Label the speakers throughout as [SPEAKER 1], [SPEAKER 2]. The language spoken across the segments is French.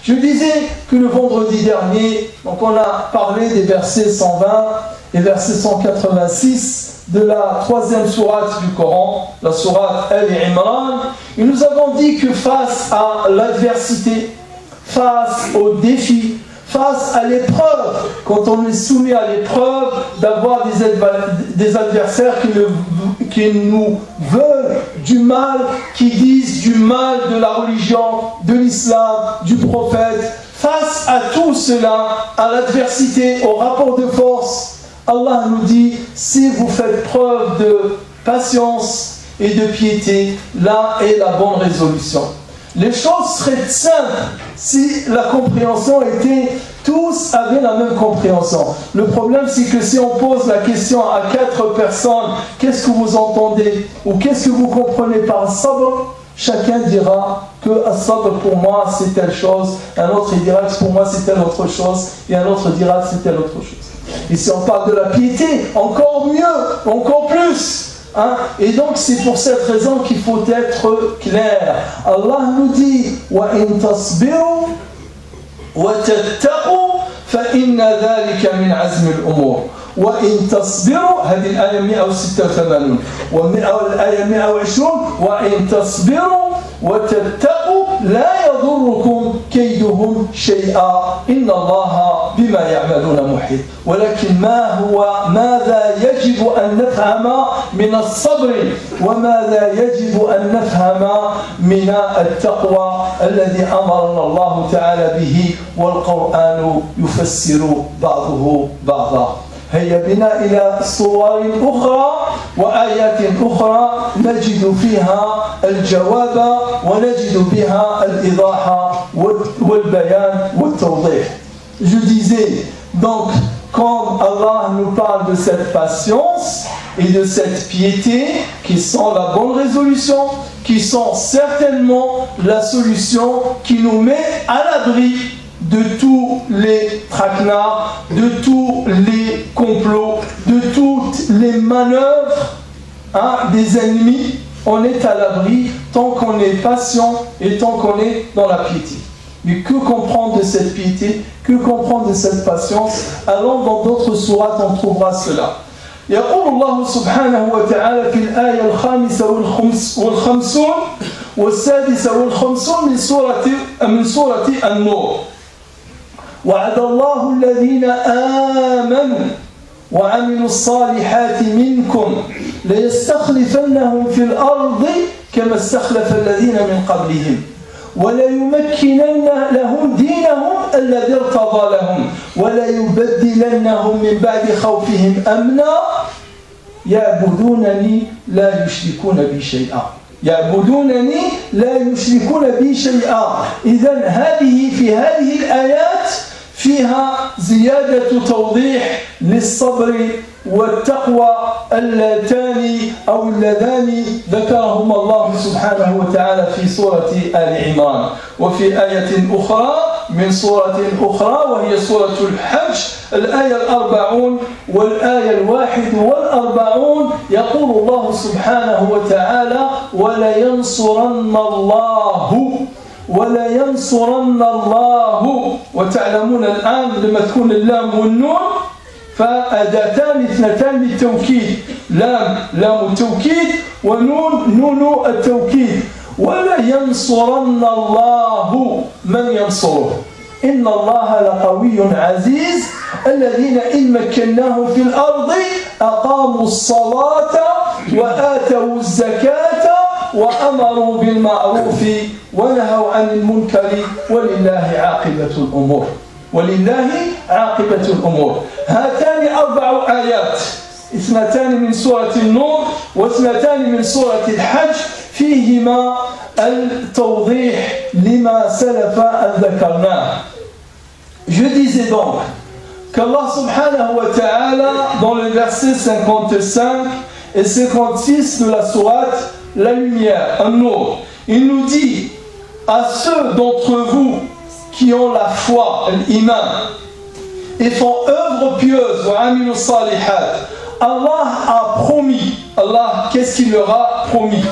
[SPEAKER 1] Je disais que le vendredi dernier, donc on a parlé des versets 120 et versets 186 de la troisième sourate du Coran, la sourate Al-Imran, et nous avons dit que face à l'adversité, face aux défis, face à l'épreuve, quand on est soumis à l'épreuve d'avoir des adversaires qui nous veulent du mal, qui disent du mal de la religion, de l'islam, du prophète, face à tout cela, à l'adversité, au rapport de force, Allah nous dit, si vous faites preuve de patience et de piété, là est la bonne résolution. Les choses seraient simples si la compréhension était, tous avaient la même compréhension. Le problème, c'est que si on pose la question à 4 personnes, qu'est-ce que vous entendez ou qu'est-ce que vous comprenez par sabr, chacun dira que sabr pour moi c'est telle chose, un autre il dira que pour moi c'est telle autre chose, et un autre dira que c'est telle autre chose. Et si on parle de la piété, encore mieux, encore plus. Hein? Et donc c'est pour cette raison qu'il faut être clair. Allah nous dit وَإِن تَصْبِرُوا وَتَتَّقُوا فَإِنَّ ذَلِكَ مِنْ عَزْمِ الْأُمُورِ وَإِن تَصْبِرُوا هذه الآية 186 والآية 120 وَإِن تَصْبِروا وَتَتَّقُوا لا يضركم كيدهم شيئا إن الله بما يعملون محيط. ولكن ماذا يجب أن نفهم من الصبر وماذا يجب أن نفهم من التقوى الذي أمرنا الله تعالى به والقرآن يفسر بعضه بعضا. هيا بنا إلى صور أخرى وآيات أخرى نجد فيها الجواب ونجد بها الإيضاح والبيان والتوضيح. Je disais donc, quand Allah nous parle de cette patience et de cette piété qui sont la bonne résolution, qui sont certainement la solution qui nous met à l'abri de tous les traquenards, de tous les complots, de toutes les manœuvres des ennemis, on est à l'abri tant qu'on est patient et tant qu'on est dans la piété. Mais que comprendre de cette piété, que comprendre de cette patience? Allons dans d'autres sourates, on trouvera cela. يقول الله سبحانه وتعالى في الآية 55 والسادسة من سورة النور وعد الله الذين آمنوا وعملوا الصالحات منكم ليستخلفنهم في الأرض كما استخلف الذين من قبلهم وليمكنن لهم دينهم الذي ارتضى لهم وليبدلنهم من بعد خوفهم أمنا يعبدونني لا يشركون بي شيئا يعبدونني لا يشركون بي شيئا. إذن في هذه الآيات فيها زيادة توضيح للصبر والتقوى اللتان أو اللذان ذكرهما الله سبحانه وتعالى في سورة آل عمران. وفي آية أخرى من سورة أخرى وهي سورة الحج الآية 40 والآية 41 يقول الله سبحانه وتعالى ولينصرن الله. وتعلمون الآن لما تكون اللام والنون فأداتان اثنتان للتوكيد، لام التوكيد ونون التوكيد. ولينصرن الله من ينصره إن الله لقوي عزيز الذين إن مكناهم في الأرض أقاموا الصلاة وآتوا الزكاة وأمروا بالمعروف ونهوا عن المنكر ولله عاقبة الأمور. هاتان 4 آيات، 2 من سورة النور و2 من سورة الحج فيهما التوضيح لما سلف أن ذكرناه. Je disais donc qu'Allah subhanahu wa ta'ala dans le verset 55 et 56 de la sourate La Lumière, An-Nur, il nous dit à ceux d'entre vous qui ont la foi, l'iman, et font œuvre pieuse, Allah a promis, Allah, qu'est-ce qu'il leur a promis?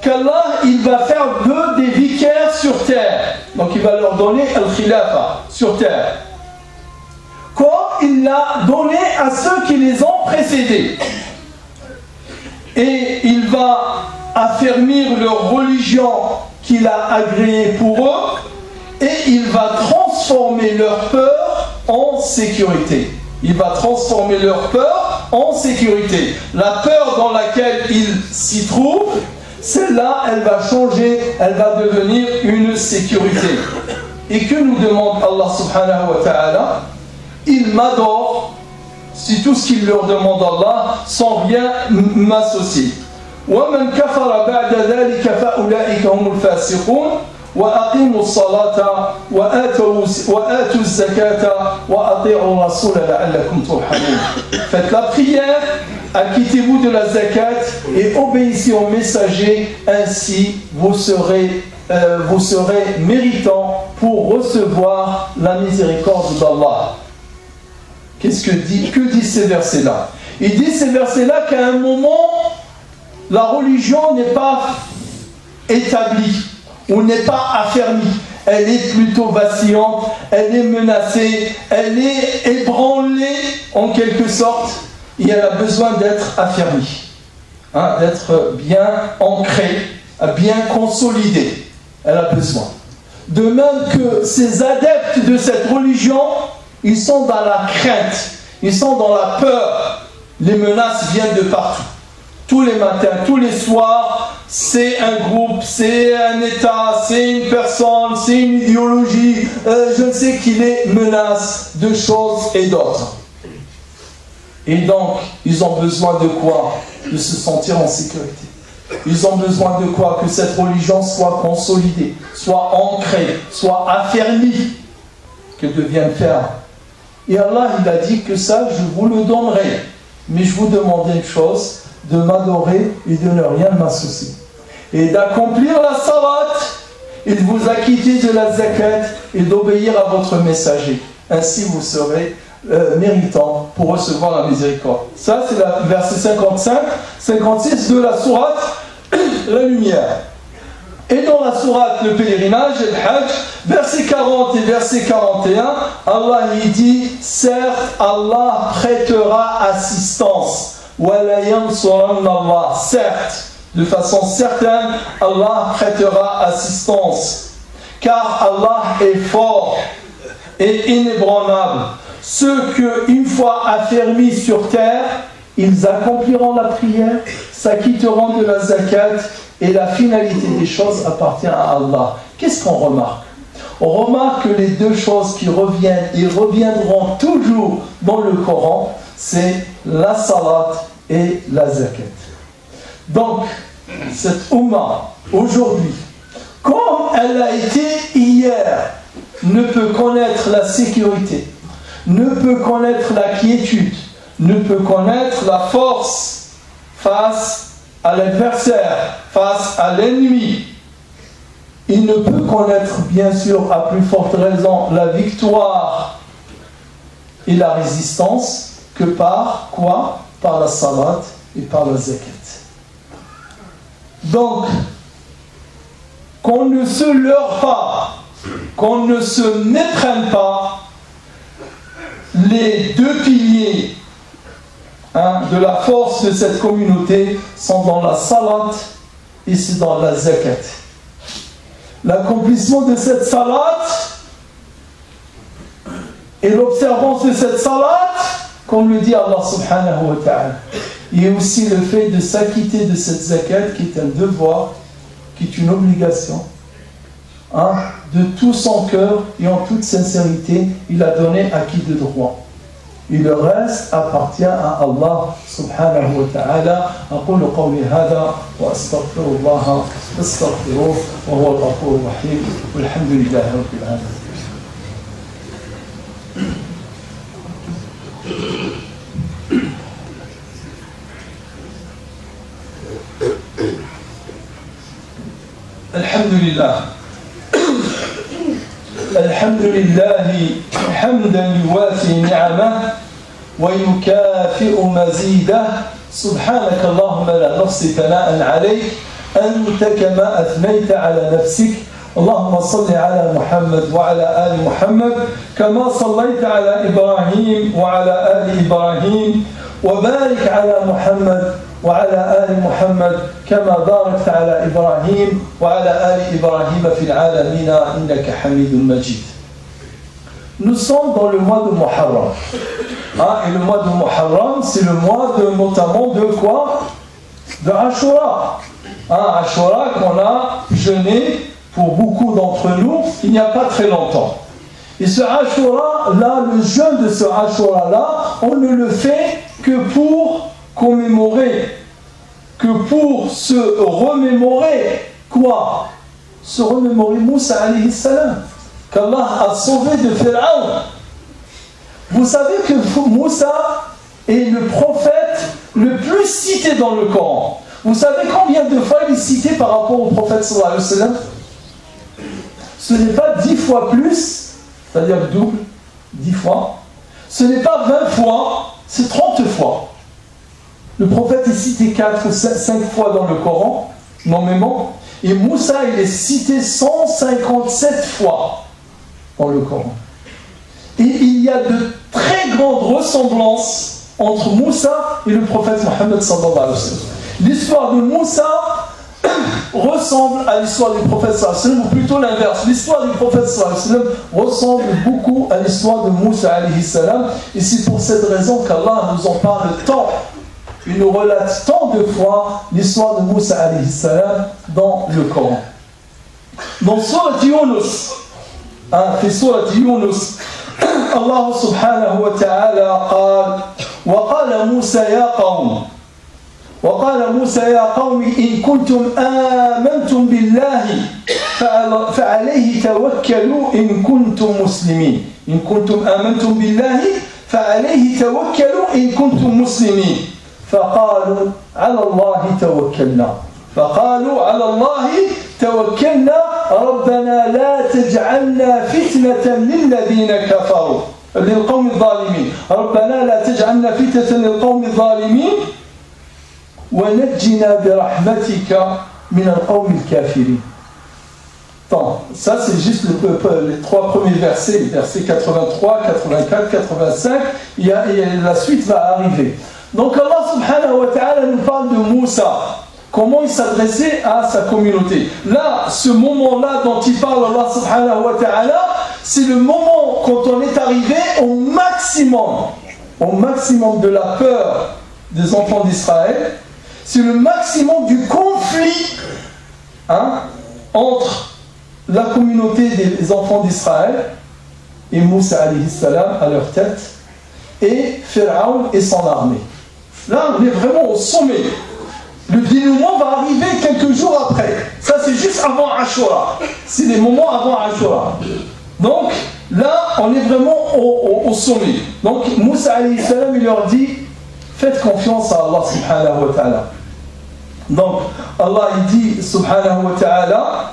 [SPEAKER 1] Qu'Allah, il va faire d'eux des vicaires sur terre. Donc il va leur donner al-khilafa sur terre, comme il l'a donné à ceux qui les ont précédés. Et il va affermir leur religion qu'il a agréée pour eux, et il va transformer leur peur en sécurité. Il va transformer leur peur en sécurité. La peur dans laquelle ils s'y trouvent, celle-là, elle va changer, elle va devenir une sécurité. Et que nous demande Allah subhanahu wa ta'ala? Ils m'adorent, c'est tout ce qu'il leur demande Allah, sans rien m'associer. وَمَنْ كَفَرَ بَعْدَ ذَلِكَ فَأُولَئِكَ هُمُ الْفَاسِقُونَ وَأَقِيمُوا الصَّلَاةَ وَآتُوا الزَّكَاةَ وَأَطِيعُوا الرَّسُولَ لَعَلَّكُمْ تُرْحَمُونَ. Faites la prière, acquittez-vous de la zakat et obéissez aux messagers, ainsi vous serez méritants pour recevoir la miséricorde d'Allah. Que disent ces versets-là? Il dit ces versets-là qu'à un moment, la religion n'est pas établie ou n'est pas affermie. Elle est plutôt vacillante, elle est menacée, elle est ébranlée en quelque sorte. Et elle a besoin d'être affermie, d'être bien ancrée, bien consolidée. Elle a besoin. De même que ces adeptes de cette religion, ils sont dans la crainte, ils sont dans la peur. Les menaces viennent de partout. Tous les matins, tous les soirs, c'est un groupe, c'est un État, c'est une personne, c'est une idéologie, je ne sais qui les menace de choses et d'autres. Et donc, ils ont besoin de quoi? De se sentir en sécurité. Ils ont besoin de quoi? Que cette religion soit consolidée, soit ancrée, soit affermie, que devienne ferme. Et Allah, il a dit que ça, je vous le donnerai. Mais je vous demande une chose, de m'adorer et de ne rien m'associer. Et d'accomplir la salat, et de vous acquitter de la zakat et d'obéir à votre messager. Ainsi, vous serez méritant pour recevoir la miséricorde. Ça, c'est le verset 55-56 de la sourate La Lumière. Et dans la sourate Le Pèlerinage, le Hajj, verset 40 et verset 41, Allah y dit, certes, Allah prêtera assistance. Certes, de façon certaine, Allah prêtera assistance. Car Allah est fort et inébranlable. Ceux que, une fois affermis sur terre, ils accompliront la prière, s'acquitteront de la zakat, et la finalité des choses appartient à Allah. Qu'est-ce qu'on remarque? On remarque que les deux choses qui reviennent et reviendront toujours dans le Coran, c'est la salat et la zakat. Donc, cette Ummah, aujourd'hui, comme elle a été hier, ne peut connaître la sécurité, ne peut connaître la quiétude, ne peut connaître la force face à l'adversaire, face à l'ennemi. Il ne peut connaître, bien sûr, à plus forte raison, la victoire et la résistance que par quoi? Par la salat et par la zakat. Donc, qu'on ne se leurre pas, qu'on ne se méprenne pas, les deux piliers de la force de cette communauté sont dans la salat et c'est dans la zakat. L'accomplissement de cette salat et l'observance de cette salat, comme le dit Allah subhanahu wa ta'ala, et aussi le fait de s'acquitter de cette zakat qui est un devoir, qui est une obligation, de tout son cœur et en toute sincérité, il a donné à qui de droit. Et le reste appartient à Allah subhanahu wa ta'ala. أقول قولي هذا وأستغفر الله فاستغفروه وهو الغفور الرحيم والحمد لله رب العالمين. الحمد لله الحمد لله حمدا يوافي نعمه ويكافئ مزيده سبحانك اللهم لا نحصي ثناء عليك أنت كما أثنيت على نفسك اللهم صل على محمد وعلى آل محمد كما صليت على إبراهيم وعلى آل إبراهيم وبارك على محمد وعلى آل محمد كما باركت على إبراهيم وعلى آل إبراهيم في العالمين إنك حميد مجيد. Nous sommes dans le mois de Muharram. Et le mois de Muharram, c'est le mois notamment de quoi? De Ashura. Ashura qu'on a jeûné pour beaucoup d'entre nous il n'y a pas très longtemps. Et ce Ashura, là, le jeûne de ce Ashura là, on ne le fait que pour commémorer, que pour se remémorer quoi? Se remémorer Moussa alayhi salam, qu'Allah a sauvé de Pharaon. Vous savez que Moussa est le prophète le plus cité dans le Coran. Vous savez combien de fois il est cité par rapport au prophète sallallahu alayhi wa sallam? Ce n'est pas 10 fois plus, c'est-à-dire le double, 10 fois. Ce n'est pas 20 fois, c'est 30 fois. Le prophète est cité 4 ou 5 fois dans le Coran, nommément. Et Moussa, il est cité 157 fois dans le Coran. Et il y a de très grandes ressemblances entre Moussa et le prophète Mohammed sallallahu alayhi wa sallam. L'histoire de Moussa ressemble à l'histoire du prophète sallallahu alayhi wa sallam, ou plutôt l'inverse. L'histoire du prophète sallallahu alayhi wa sallam ressemble beaucoup à l'histoire de Moussa alayhi salam. Et c'est pour cette raison qu'Allah nous en parle tant. Il nous relate tant de fois l'histoire de Moussa alayhi salam dans le Coran. Dans Surat Yunus, في سورة يونس الله سبحانه وتعالى قال وقال موسى يا قوم إن كنتم آمنتم بالله فعليه توكلوا إن كنتم مسلمين. إن كنتم آمنتم بالله فعليه توكلوا إن كنتم مسلمين. فقالوا على الله توكلنا ربنا لا تجعلنا فتنة للذين كفروا للقوم الظالمين ربنا لا تجعلنا فتنة للقوم الظالمين ونجنا برحمتك من القوم الكافرين. Ça c'est juste les 3 premiers versets, versets 83, 84, 85, et la suite va arriver. Donc Allah subhanahu wa ta'ala nous parle de Moussa, comment il s'adressait à sa communauté. Là, ce moment-là dont il parle Allah subhanahu wa ta'ala, c'est le moment quand on est arrivé au maximum de la peur des enfants d'Israël. C'est le maximum du conflit entre la communauté des enfants d'Israël et Moussa alayhi salam à leur tête et Pharaon et son armée. Là, on est vraiment au sommet. Le dénouement va arriver quelques jours après. Ça, c'est juste avant Ashura. C'est des moments avant Ashura. Donc, là, on est vraiment au sommet. Donc, Moussa alayhi salam, il leur dit, faites confiance à Allah subhanahu wa ta'ala. Donc, Allah, il dit, subhanahu wa ta'ala,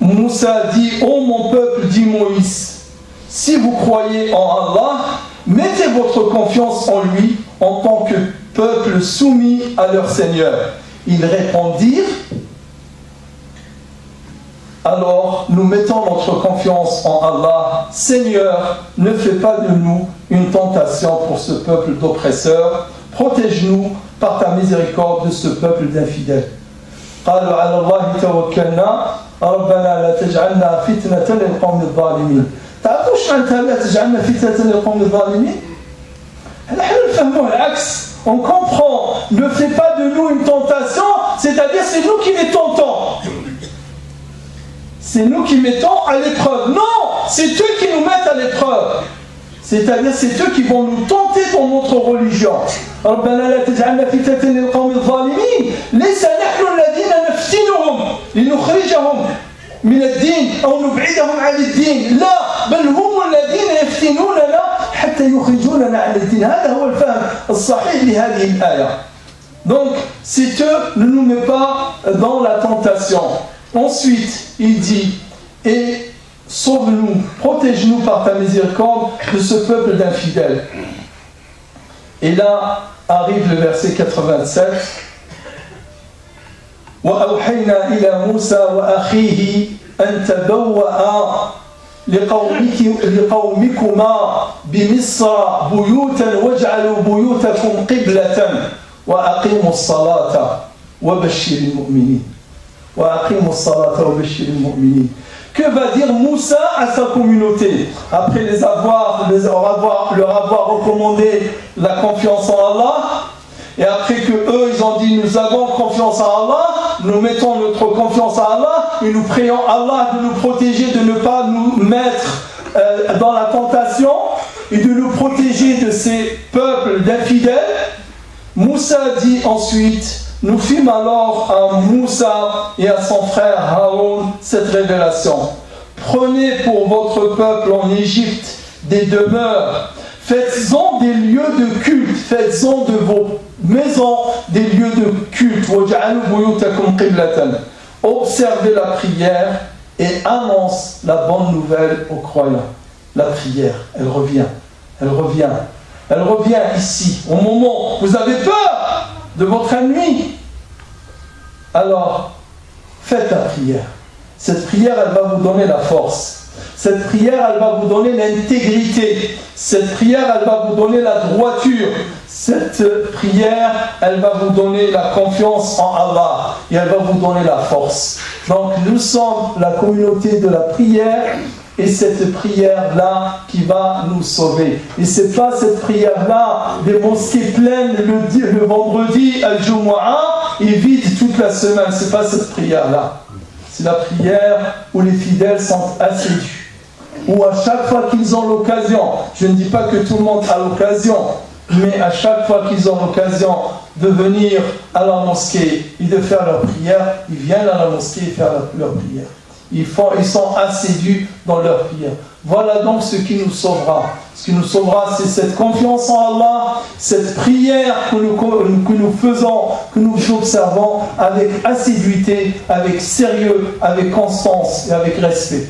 [SPEAKER 1] Moussa dit, ô mon peuple, dit Moïse, si vous croyez en Allah, mettez votre confiance en lui en tant que peuple soumis à leur Seigneur. Ils répondirent, alors nous mettons notre confiance en Allah. Seigneur, ne fais pas de nous une tentation pour ce peuple d'oppresseurs. Protège-nous par ta miséricorde de ce peuple d'infidèles. قالوا على الله توكلنا ربنا لا تجعلنا فتنة للقوم الظالمين. تعرفوا شو معناتها لا تجعلنا فتنة للقوم الظالمين؟ نحن نفهموا العكس. On comprend, ne fais pas de nous une tentation, c'est-à-dire c'est nous qui les tentons. C'est nous qui mettons à l'épreuve. Non, c'est eux qui nous mettent à l'épreuve. C'est-à-dire c'est eux qui vont nous tenter dans notre religion. ربنا لا تجعلنا فتنة للقوم الظالمين ليس نحن الذين نفتنهم لنخرجهم من الدين أو نبعدهم عن الدين لا بل هم الذين يفتنوننا حتى يخرجوننا عن الدين. هذا هو الفهم الصحيح لهذه الآية. Donc c'est eux, ne nous met pas dans la tentation. Ensuite il dit et sauve-nous, protège-nous par ta miséricorde de ce peuple d'infidèles. Et là arrive le verset 87. وأوحينا إلى موسى وأخيه أن تبوأ لقومكما بمصر بيوتا واجعلوا بيوتكم قبلة وأقيموا الصلاة وبشر المؤمنين. وأقيموا الصلاة وبشر المؤمنين. Que va dire Moussa à sa communauté après leur avoir recommandé la confiance en Allah, et après que eux ils ont dit nous avons confiance en Allah, nous mettons notre confiance en Allah et nous prions Allah de nous protéger, de ne pas nous mettre dans la tentation et de nous protéger de ces peuples d'infidèles. Moussa dit ensuite, nous fîmes alors à Moussa et à son frère Haroun cette révélation. Prenez pour votre peuple en Égypte des demeures, faites-en des lieux de culte, faites-en de vos maisons des lieux de culte. Observez la prière et annonce la bonne nouvelle aux croyants. La prière, elle revient, elle revient, elle revient ici, au moment où vous avez peur de votre ennemi. Alors, faites la prière. Cette prière, elle va vous donner la force. Cette prière, elle va vous donner l'intégrité. Cette prière, elle va vous donner la droiture. Cette prière, elle va vous donner la confiance en Allah. Et elle va vous donner la force. Donc, nous sommes la communauté de la prière. Et cette prière-là qui va nous sauver. Et ce n'est pas cette prière-là, des mosquées pleines le vendredi, Al-Jumu'ah, et vides toute la semaine. Ce n'est pas cette prière-là. C'est la prière où les fidèles sont assidus. Où à chaque fois qu'ils ont l'occasion, je ne dis pas que tout le monde a l'occasion, mais à chaque fois qu'ils ont l'occasion de venir à la mosquée et de faire leur prière, ils viennent à la mosquée et faire leur prière. Ils sont assidus dans leur prière. Voilà donc ce qui nous sauvera. Ce qui nous sauvera, c'est cette confiance en Allah, cette prière que nous faisons, que nous observons avec assiduité, avec sérieux, avec constance et avec respect.